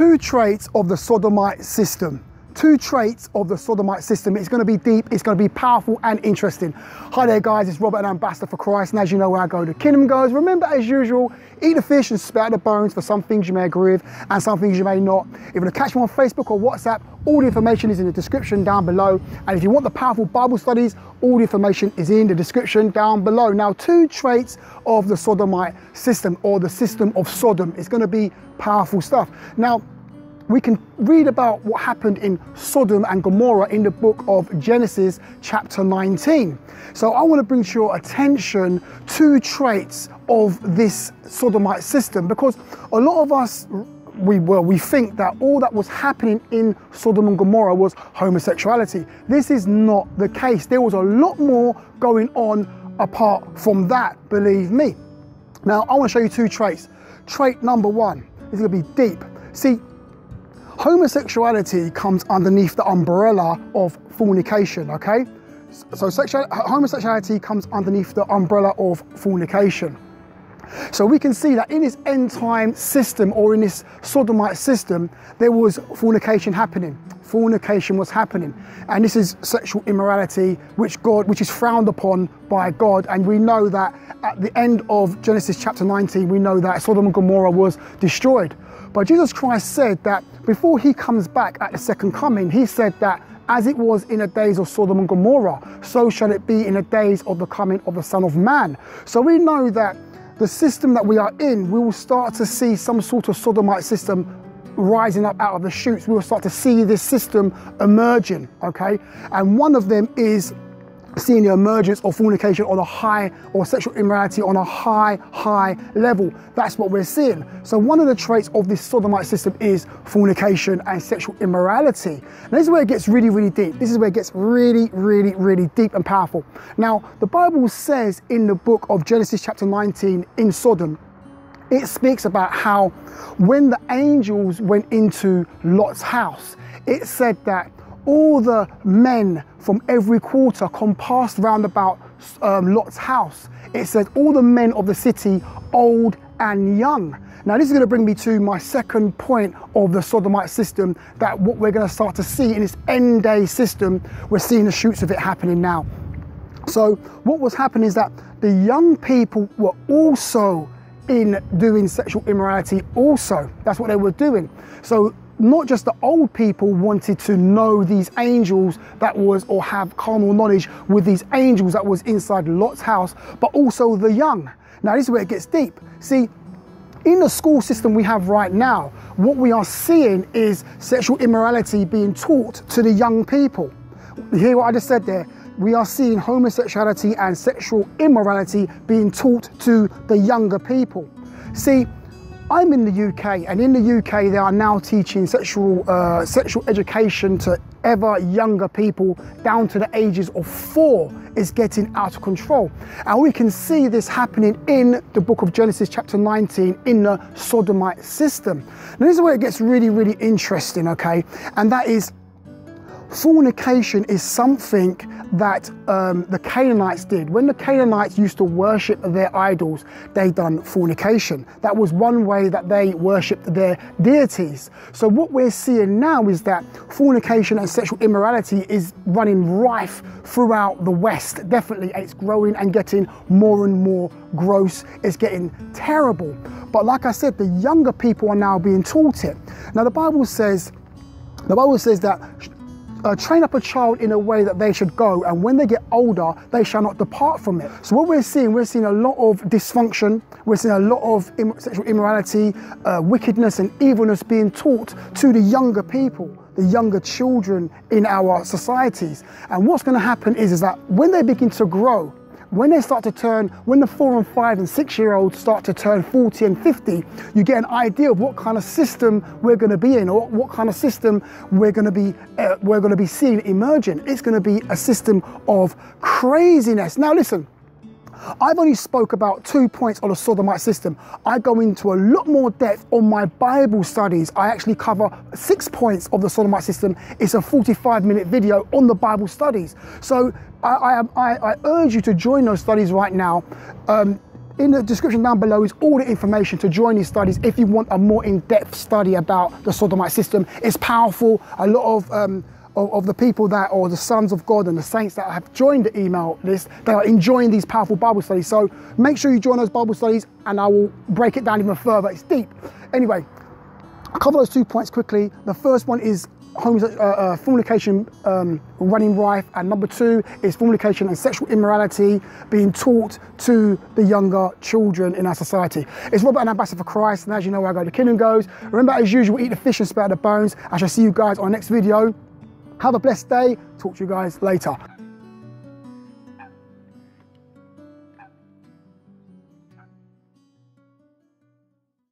Two traits of the Sodomite system. Two traits of the Sodomite system. It's going to be deep, it's going to be powerful and interesting. Hi there guys, it's Robert, an ambassador for Christ, and as you know where I go, the kingdom goes. Remember, as usual, eat the fish and spit out the bones. For some things you may agree with and some things you may not. If you want to catch me on Facebook or WhatsApp, all the information is in the description down below. And if you want the powerful Bible studies, all the information is in the description down below. Now, two traits of the Sodomite system, or the system of Sodom. It's going to be powerful stuff. Now, we can read about what happened in Sodom and Gomorrah in the book of Genesis chapter 19. So I want to bring to your attention two traits of this Sodomite system, because a lot of us, we think that all that was happening in Sodom and Gomorrah was homosexuality. This is not the case. There was a lot more going on apart from that, believe me. Now, I want to show you two traits. Trait number one is going to be deep. See, homosexuality comes underneath the umbrella of fornication, okay? So homosexuality comes underneath the umbrella of fornication. So we can see that in this end time system, or in this Sodomite system, there was fornication happening. Fornication was happening. And this is sexual immorality, which is frowned upon by God. And we know that at the end of Genesis chapter 19, we know that Sodom and Gomorrah was destroyed. But Jesus Christ said that before he comes back at the second coming, he said that as it was in the days of Sodom and Gomorrah, so shall it be in the days of the coming of the Son of Man. So we know that the system that we are in, we will start to see some sort of Sodomite system rising up out of the shoots. We will start to see this system emerging, okay? And one of them is seeing the emergence of fornication on a high, or sexual immorality on a high level. That's what we're seeing. So one of the traits of this Sodomite system is fornication and sexual immorality. And this is where it gets really deep. This is where it gets really deep and powerful. Now, the Bible says in the book of Genesis chapter 19 in Sodom, it speaks about how when the angels went into Lot's house, it said that all the men from every quarter compassed round about Lot's house. It said all the men of the city, old and young. Now this is going to bring me to my second point of the Sodomite system, that what we're going to start to see in this end day system, we're seeing the shoots of it happening now. So what was happening is that the young people were also in doing sexual immorality also. That's what they were doing. So not just the old people wanted to know these angels that was, or have carnal knowledge with these angels that was inside Lot's house, but also the young. Now this is where it gets deep. See, in the school system we have right now, what we are seeing is sexual immorality being taught to the young people. You hear what I just said there? We are seeing homosexuality and sexual immorality being taught to the younger people. See, I'm in the UK, and in the UK they are now teaching sexual education to ever younger people down to the ages of 4. Is getting out of control. And we can see this happening in the book of Genesis chapter 19 in the Sodomite system. Now this is where it gets really interesting, okay? And that is, fornication is something that the Canaanites did. When the Canaanites used to worship their idols, they done fornication. That was one way that they worshipped their deities. So what we're seeing now is that fornication and sexual immorality is running rife throughout the West. Definitely, it's growing and getting more and more gross. It's getting terrible. But like I said, the younger people are now being taught it. Now the Bible says that train up a child in a way that they should go, and when they get older, they shall not depart from it. So what we're seeing a lot of dysfunction, we're seeing a lot of sexual immorality, wickedness and evilness being taught to the younger people, the younger children in our societies. And what's going to happen is that when they begin to grow, when they start to turn, when the 4 and 5 and 6 year olds start to turn 40 and 50, you get an idea of what kind of system we're going to be in, or what kind of system we're going to be seeing emerging. It's going to be a system of craziness. Now listen, I've only spoke about 2 points on the Sodomite system. I go into a lot more depth on my Bible studies. I actually cover 6 points of the Sodomite system. It's a 45-minute video on the Bible studies. So I urge you to join those studies right now. In the description down below is all the information to join these studies if you want a more in-depth study about the Sodomite system. It's powerful. A lot of the people that, or the sons of God and the saints that have joined the email list, they are enjoying these powerful Bible studies. So make sure you join those Bible studies and I will break it down even further. It's deep. Anyway, I'll cover those 2 points quickly. The first one is fornication running rife, and number 2 is fornication and sexual immorality being taught to the younger children in our society. It's Robert, an ambassador for Christ, and as you know where I go, the kingdom goes. Remember, as usual, eat the fish and spare the bones. I shall see you guys on the next video. Have a blessed day. Talk to you guys later.